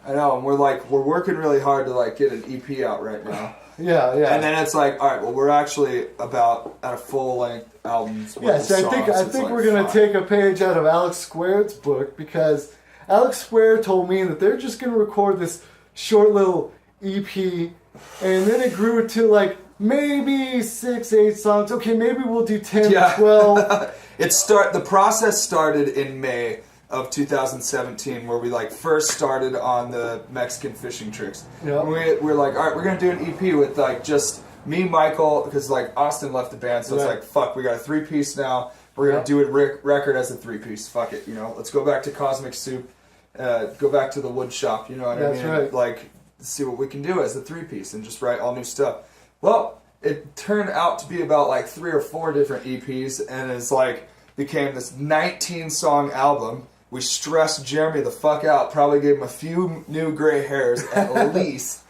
S1: I know, and we're working really hard to like get an EP out right now. Yeah. And then it's like, all right, well, we're actually about at a full length album. Yes, I think we're gonna take a page out of Alex Square's book, because Alex Square told me that they're just gonna record this short little EP, and then it grew to like maybe 6-8 songs. Okay, maybe we'll do 10 12. The process started in May of 2017, where we like first started on the Mexican fishing tricks. Yep. We're like, all right, we're gonna do an EP with like just me, Michael, because like Austin left the band, so it's like, fuck, we got a 3-piece now. We're gonna do a record as a 3-piece. Fuck it, you know. Let's go back to Cosmic Soup, go back to the wood shop. You know what I mean? That's right. Like, see what we can do as a 3-piece and just write all new stuff. Well, it turned out to be about like 3 or 4 different EPs, and it's like became this 19-song album. We stressed Jeremy the fuck out, probably gave him a few new gray hairs at least.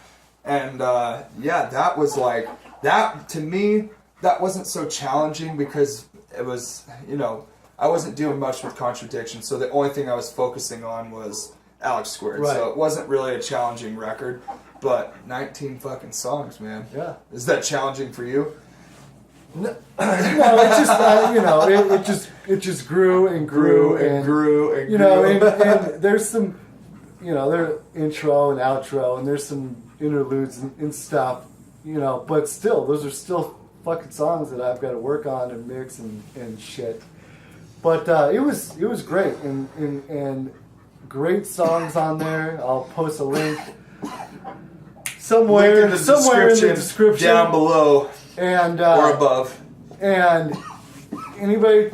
S1: And that was like, that to me, that wasn't so challenging because it was, you know, I wasn't doing much with Contradiction, so the only thing I was focusing on was Alex Squared. Right. So it wasn't really a challenging record, but 19 fucking songs, man. Yeah. Is that challenging for you? No, it's just you know, it just grew and grew and grew and you know, and there's some, you know, there intro and outro, and there's some interludes and stuff, you know, but still, those are still fucking songs that I've got to work on and mix and shit. But it was great and great songs on there. I'll post a link somewhere in the description down below. And or above. And anybody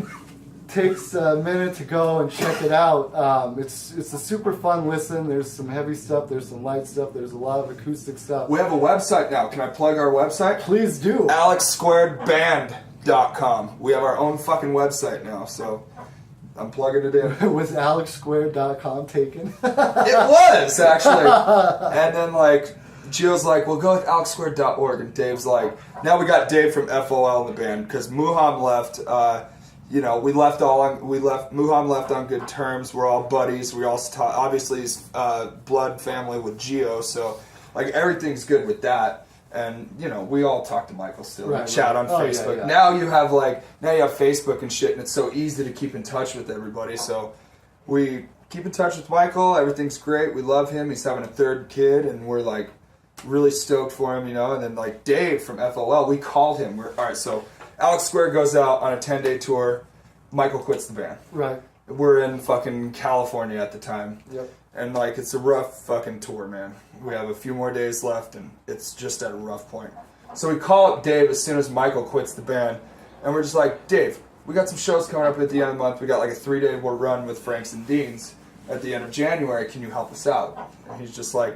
S1: takes a minute to go and check it out. It's a super fun listen. There's some heavy stuff, there's some light stuff, there's a lot of acoustic stuff.
S2: We have a website now. Can I plug our website?
S1: Please do.
S2: AlexSquaredBand.com. We have our own fucking website now, so I'm plugging it in.
S1: Was AlexSquared.com taken?
S2: It was, actually. And then, like, Gio's like, well, go with AlexSquared.org. And Dave's like, now we got Dave from FOL in the band because Muham left. Muham left on good terms. We're all buddies. We also talk. Obviously, he's blood family with Gio, so like everything's good with that. And we all talk to Michael still.
S1: Right,
S2: chat on
S1: right.
S2: Facebook.
S1: Yeah.
S2: Now you have Facebook and shit, and it's so easy to keep in touch with everybody. So we keep in touch with Michael. Everything's great. We love him. He's having a third kid, and we're like really stoked for him, And then like Dave from FOL, we called him. We're all right. So Alex Square goes out on a 10-day tour. Michael quits the band.
S1: Right.
S2: We're in fucking California at the time.
S1: Yep.
S2: And like it's a rough fucking tour, man. We have a few more days left and it's just at a rough point. So we call up Dave as soon as Michael quits the band and we're just like, Dave, we got some shows coming up at the end of the month. We got like a 3-day run with Franks and Deans at the end of January. Can you help us out? And he's just like,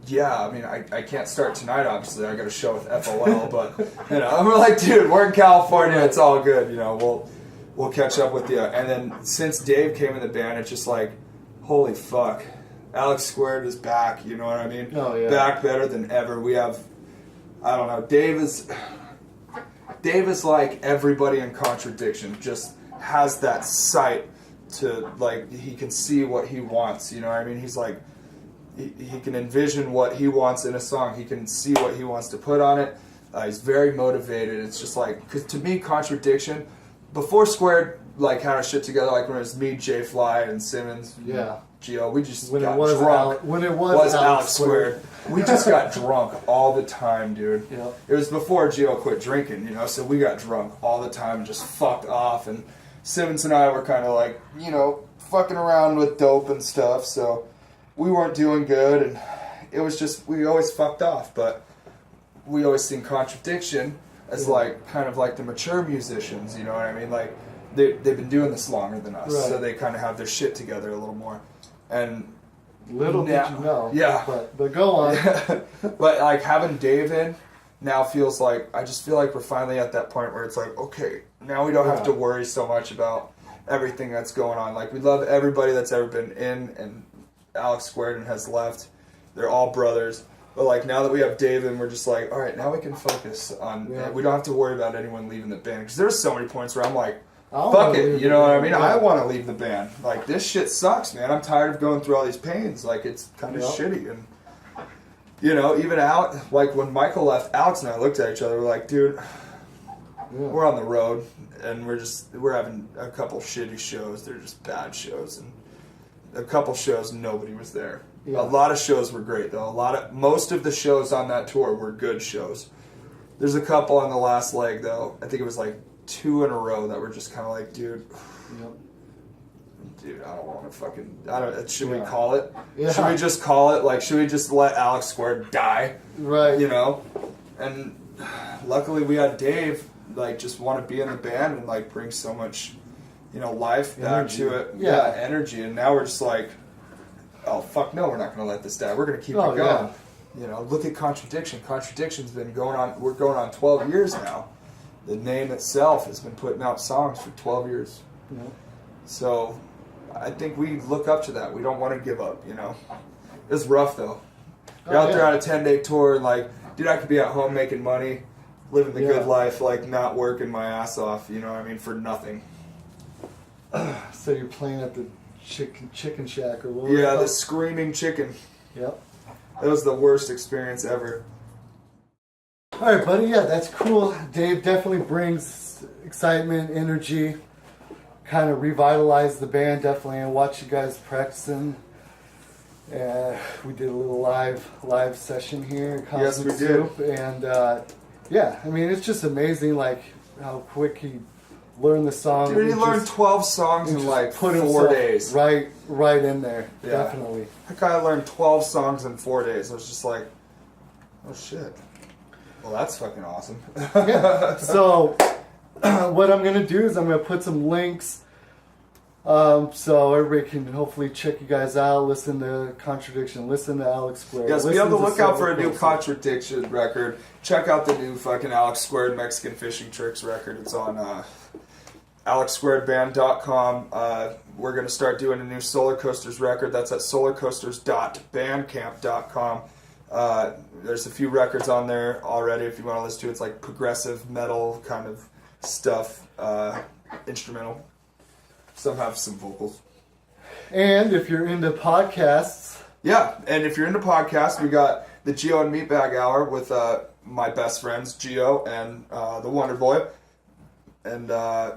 S2: yeah, I mean, I can't start tonight, obviously. I got a show with FOL, but, and we're like, dude, we're in California. It's all good, We'll catch up with you. And then since Dave came in the band, it's just like, holy fuck. Alex Squared is back, you know what I mean?
S1: Oh, yeah.
S2: Back better than ever. We have, I don't know, Dave is like everybody in Contradiction, just has that sight to, like, he can see what he wants, you know what I mean? He's like, he can envision what he wants in a song. He can see what he wants to put on it. He's very motivated. It's just like, because to me, Contradiction, before Squared like had our shit together, like when it was me, Jay Fly, and Simmons, Gio, we just got drunk.
S1: When it was
S2: Alex Squared, we just got drunk all the time, dude.
S1: Yep.
S2: It was before Gio quit drinking, so we got drunk all the time and just fucked off. And Simmons and I were kind of like, fucking around with dope and stuff, so we weren't doing good, and it was just, we always fucked off, but we always seen Contradiction as like kind of like the mature musicians, you know what I mean? Like they've been doing this longer than us, so they kind of have their shit together a little more. And
S1: little did you know,
S2: yeah.
S1: But go on.
S2: But like having Dave in now feels like, I just feel like we're finally at that point where it's like, okay, now we don't have to worry so much about everything that's going on. Like we love everybody that's ever been in, and Alex Squared and has left. They're all brothers. But like now that we have Dave in, we're just like, all right, now we can focus on. We don't have to worry about anyone leaving the band, because there's so many points where I'm like, fuck it, you know what I mean? I want to leave the band. Like this shit sucks, man. I'm tired of going through all these pains. Like it's kind of shitty, and even out like when Michael left, Alex and I looked at each other. We're like, dude, we're on the road, and we're having a couple shitty shows. They're just bad shows, and a couple shows nobody was there. A lot of shows were great though. Most of the shows on that tour were good shows. There's a couple on the last leg though. I think it was like 2 in a row that were just kind of like, dude, I don't want to fucking. Should we call it? Yeah. Should we just call it? Like, should we just let Alex Squared die?
S1: Right.
S2: And luckily we had Dave like just want to be in the band and like bring so much, life back to it. Yeah, energy. And now we're just like, oh fuck no, we're not going to let this die. We're going to keep it going. Look at Contradiction. Contradiction's been going on. We're going on 12 years now. The name itself has been putting out songs for 12 years. Yeah. So I think we look up to that. We don't want to give up. It's rough though. You're out there on a 10-day tour, and like, dude, I could be at home making money, living the good life, like not working my ass off. You know what I mean? For nothing.
S1: So you're playing at the chicken shack or what?
S2: Yeah, the Screaming Chicken.
S1: Yep.
S2: That was the worst experience ever.
S1: All right, buddy. Yeah, that's cool. Dave definitely brings excitement, energy, kind of revitalized the band. Definitely, and watch you guys practicing. We did a little live session here in Cosmic Soup, and I mean, it's just amazing, like how quick he learned the song.
S2: Dude, he learned 12 songs in like 4 days.
S1: Right in there. Yeah. Definitely.
S2: That guy learned 12 songs in 4 days. I was just like, oh shit. Well, that's fucking awesome.
S1: Yeah. So, what I'm going to do is I'm going to put some links So everybody can hopefully check you guys out, listen to Contradiction, listen to Alex Squared.
S2: Yes, be on the lookout for a new
S1: Silver
S2: Contradiction record. Check out the new fucking Alex Squared Mexican Fishing Tricks record. It's on alexsquaredband.com. We're going to start doing a new Solar Coasters record. That's at solarcoasters.bandcamp.com. There's a few records on there already if you want to listen to it. It's like progressive metal kind of stuff, instrumental. Some have some vocals.
S1: And if you're into podcasts...
S2: Yeah, and if you're into podcasts, we got the Geo and Meatbag Hour with my best friends, Geo and the Wonder Boy. And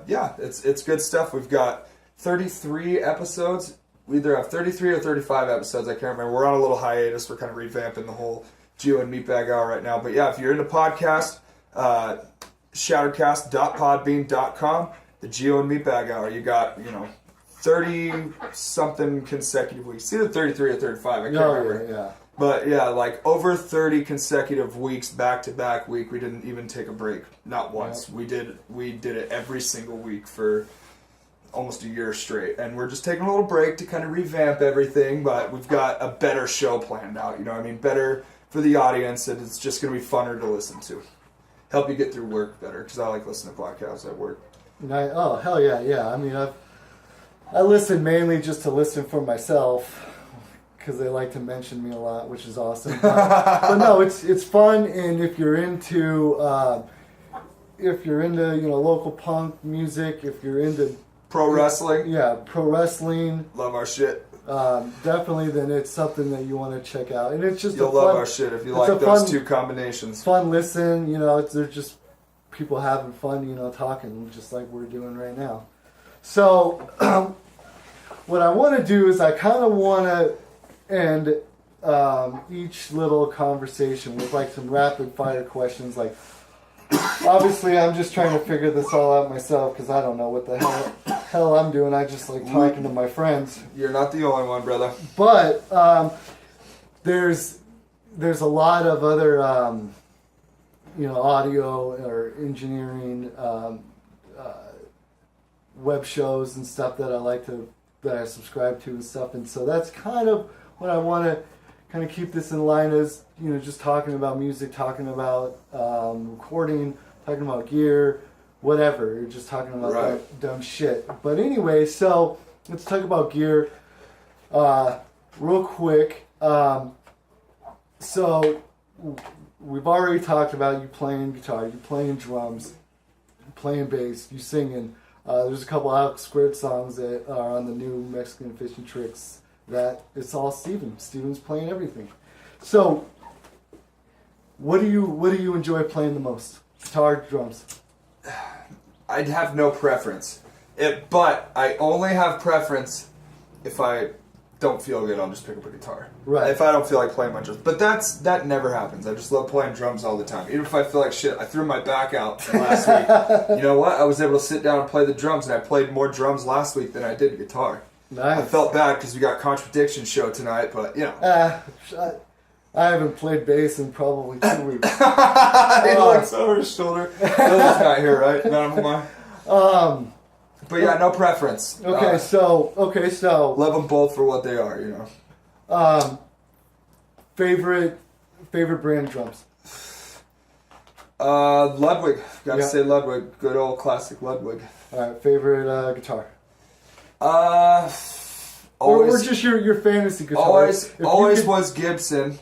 S2: yeah, it's good stuff. We've got 33 episodes. We either have 33 or 35 episodes. I can't remember. We're on a little hiatus. We're kind of revamping the whole Geo and Meatbag Hour right now. But yeah, if you're into podcast, shattercast.podbean.com, the Geo and Meatbag Hour. You got, 30-something consecutive weeks. Either 33 or 35. I can't remember.
S1: Yeah.
S2: But yeah, like over 30 consecutive weeks, back-to-back week. We didn't even take a break. Not once. Yeah. We did it every single week for almost a year straight. And we're just taking a little break to kind of revamp everything. But we've got a better show planned out. You know what I mean? Better for the audience. And it's just going to be funner to listen to. Help you get through work better. Because I like listening to podcasts at work.
S1: Oh, hell yeah, yeah. I mean, I listen mainly just to listen for myself because they like to mention me a lot, which is awesome. But no, it's fun, and if you're into local punk music, if you're into
S2: pro wrestling,
S1: pro wrestling,
S2: love our shit.
S1: Definitely, then it's something that you want to check out, and it's just
S2: you'll love our shit if you like those two combinations.
S1: Fun listen, they're just people having fun, talking just like we're doing right now. So, what I want to do is I kind of want to end each little conversation with like some rapid fire questions. Like, obviously, I'm just trying to figure this all out myself because I don't know what the hell I'm doing. I just like talking to my friends.
S2: You're not the only one, brother.
S1: But there's a lot of other audio or engineering web shows and stuff that I subscribe to and stuff, and so that's kind of what I want to kind of keep this in line as, just talking about music, talking about recording, talking about gear, whatever. You're just talking about dumb shit. But anyway, so let's talk about gear real quick. So we've already talked about you playing guitar, you playing drums, you playing bass, you singing. There's a couple Alex Squared songs that are on the new Mexican Fishing Tricks that it's all Steven. Steven's playing everything. So, what do you enjoy playing the most? Guitar, drums?
S2: I'd have no preference. But I only have preference if I don't feel good, I'll just pick up a guitar.
S1: Right.
S2: If I don't feel like playing my drums. But that never happens. I just love playing drums all the time. Even if I feel like shit, I threw my back out last week. You know what? I was able to sit down and play the drums, and I played more drums last week than I did guitar.
S1: Nice.
S2: I felt bad because we got Contradiction show tonight, but
S1: I haven't played bass in probably 2 weeks.
S2: He looks over his shoulder. Billy's not here, right? None of them are. But yeah, no preference.
S1: Okay, so
S2: love them both for what they are,
S1: Favorite brand drums?
S2: Ludwig. Gotta say Ludwig. Good old classic Ludwig.
S1: All right, favorite guitar?
S2: Always,
S1: or just your fantasy guitar.
S2: Always was Gibson.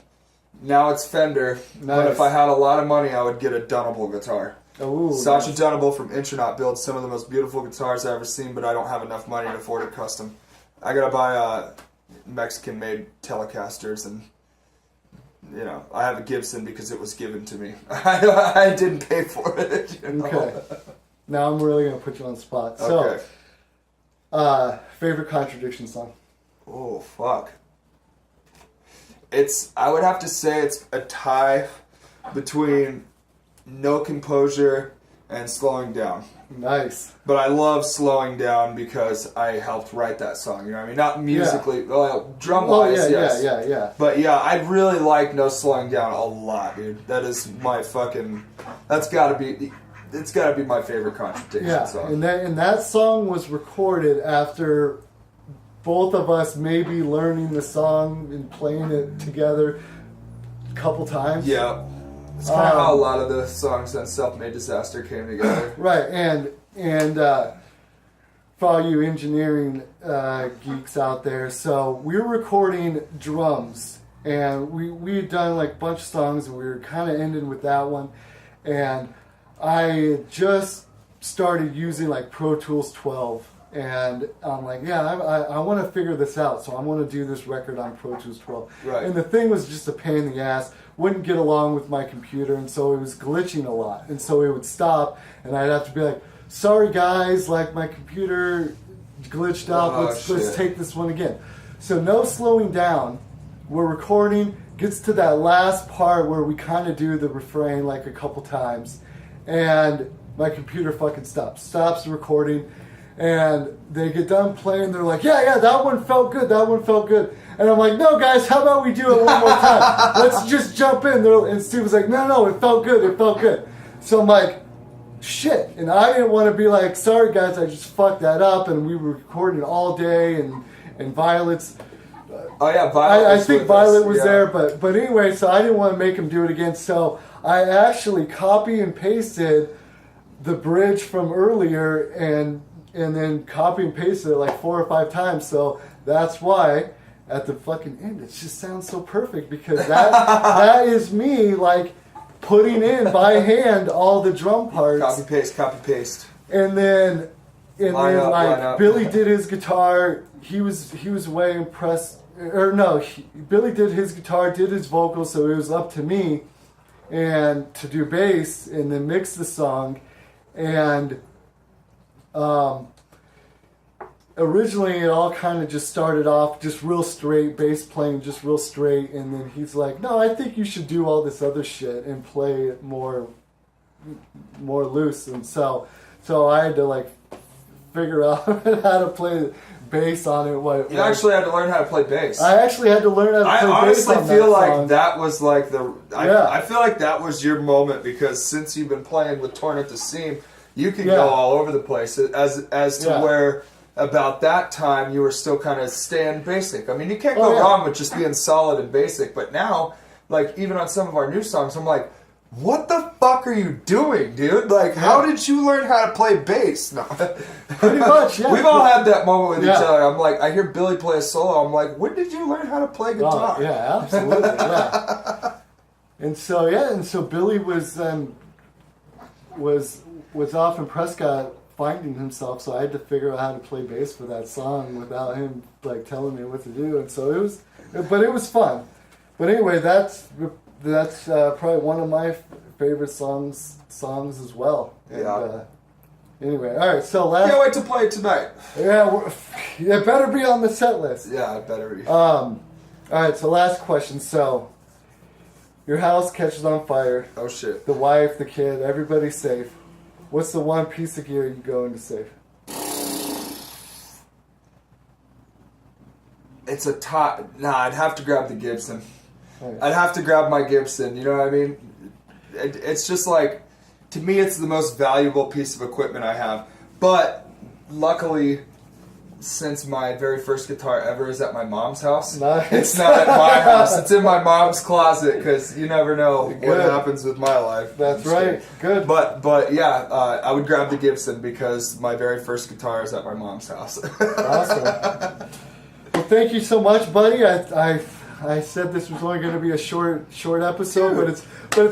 S2: Now it's Fender.
S1: Nice.
S2: But if I had a lot of money, I would get a Dunnable guitar.
S1: Ooh,
S2: Sacha Dunnable from Intronaut builds some of the most beautiful guitars I've ever seen, but I don't have enough money to afford a custom. I gotta buy Mexican-made Telecasters, and I have a Gibson because it was given to me. I didn't pay for it.
S1: Okay. Now I'm really gonna put you on the spot.
S2: Okay.
S1: So, favorite Contradiction song?
S2: Oh fuck! I would have to say it's a tie between No Composure and Slowing Down.
S1: Nice.
S2: But I love Slowing Down because I helped write that song. You know what I mean? Not musically, drum-wise, yes.
S1: Yeah.
S2: But yeah, I really like No Slowing Down a lot, dude. That is my fucking... That's gotta be... it's got to be my favorite Contradiction
S1: Yeah,
S2: song.
S1: and that song was recorded after both of us maybe learning the song and playing it together a couple times.
S2: Yeah. It's kind of how a lot of the songs on Self-Made Disaster came together.
S1: Right, and for all you engineering geeks out there, so we were recording drums, and we had done like a bunch of songs, and we were kind of ending with that one, and I had just started using like Pro Tools 12, and I'm like, yeah, I want to figure this out, so I want to do this record on Pro Tools 12.
S2: Right.
S1: And the thing was just a pain in the ass, wouldn't get along with my computer, and so it was glitching a lot, and so it would stop, and I'd have to be like, sorry guys, like my computer glitched out, let's take this one again. So no slowing down, we're recording, gets to that last part where we kind of do the refrain like a couple times, and my computer fucking stops the recording, and they get done playing, they're like, yeah, that one felt good, and I'm like, no guys, how about we do it one more time, let's just jump in. And Steve was like, no, it felt good. So I'm like, shit, and I didn't want to be like, sorry guys, I just fucked that up, and we were recording all day, and Violet's, I think Violet was there, but anyway, so I didn't want to make him do it again, so I actually copy and pasted the bridge from earlier, and then copy and pasted it like 4 or 5 times, so that's why at the fucking end it just sounds so perfect, because that is me like putting in by hand all the drum parts.
S2: Copy paste.
S1: And then
S2: Line up.
S1: Billy did his guitar. He was way impressed. Or no, Billy did his guitar, did his vocals, so it was up to me and to do bass and then mix the song. And originally it all kind of just started off just real straight, bass playing just real straight, and then he's like, no, I think you should do all this other shit and play it more loose. And so I had to like figure out how to play bass on it.
S2: You actually had to learn how to play bass.
S1: I actually had to learn how to play bass on that
S2: honestly feel like
S1: song.
S2: that was like I feel like that was your moment, because since you've been playing with Torn at the Seam, you can go all over the place as to where about that time you were still kind of staying basic. I mean, you can't go wrong with just being solid and basic, but now, like, even on some of our new songs, I'm like, what the fuck are you doing, dude? Like, how did you learn how to play bass? No.
S1: Pretty much, yeah.
S2: We've all had that moment with each other. I'm like, I hear Billy play a solo, I'm like, when did you learn how to play guitar?
S1: Oh, yeah, absolutely, yeah. And so Billy was off in Prescott finding himself, so I had to figure out how to play bass for that song without him like telling me what to do, and so it was fun. But anyway, that's probably one of my favorite songs as well. And, anyway, all right. So
S2: can't wait to play it tonight.
S1: Yeah, it better be on the set list.
S2: Yeah, it better be.
S1: All right. So last question. So your house catches on fire.
S2: Oh shit.
S1: The wife, the kid, everybody's safe. What's the one piece of gear you go in to save?
S2: It's a top. Nah, I'd have to grab the Gibson.
S1: Okay.
S2: I'd have to grab my Gibson. You know what I mean? It's just like, to me, it's the most valuable piece of equipment I have. But luckily, since my very first guitar ever is at my mom's house,
S1: Nice.
S2: It's not at my house. It's in my mom's closet, because you never know what happens with my life.
S1: That's right. Good.
S2: But yeah, I would grab the Gibson, because my very first guitar is at my mom's house.
S1: Awesome. Well, thank you so much, buddy. I said this was only going to be a short episode, but it's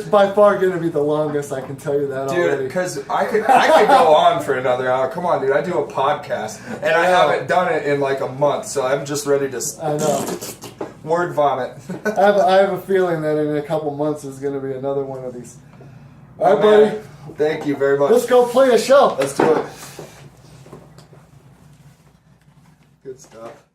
S1: by far going to be the longest. I can tell you that already.
S2: Dude, because I could go on for another hour. Come on, dude. I do a podcast, and I haven't done it in like a month, so I'm just ready to.
S1: I know.
S2: Word vomit.
S1: I have a feeling that in a couple months there's going to be another one of these. All right, buddy.
S2: Thank you very much.
S1: Let's go play a show.
S2: Let's do it. Good stuff.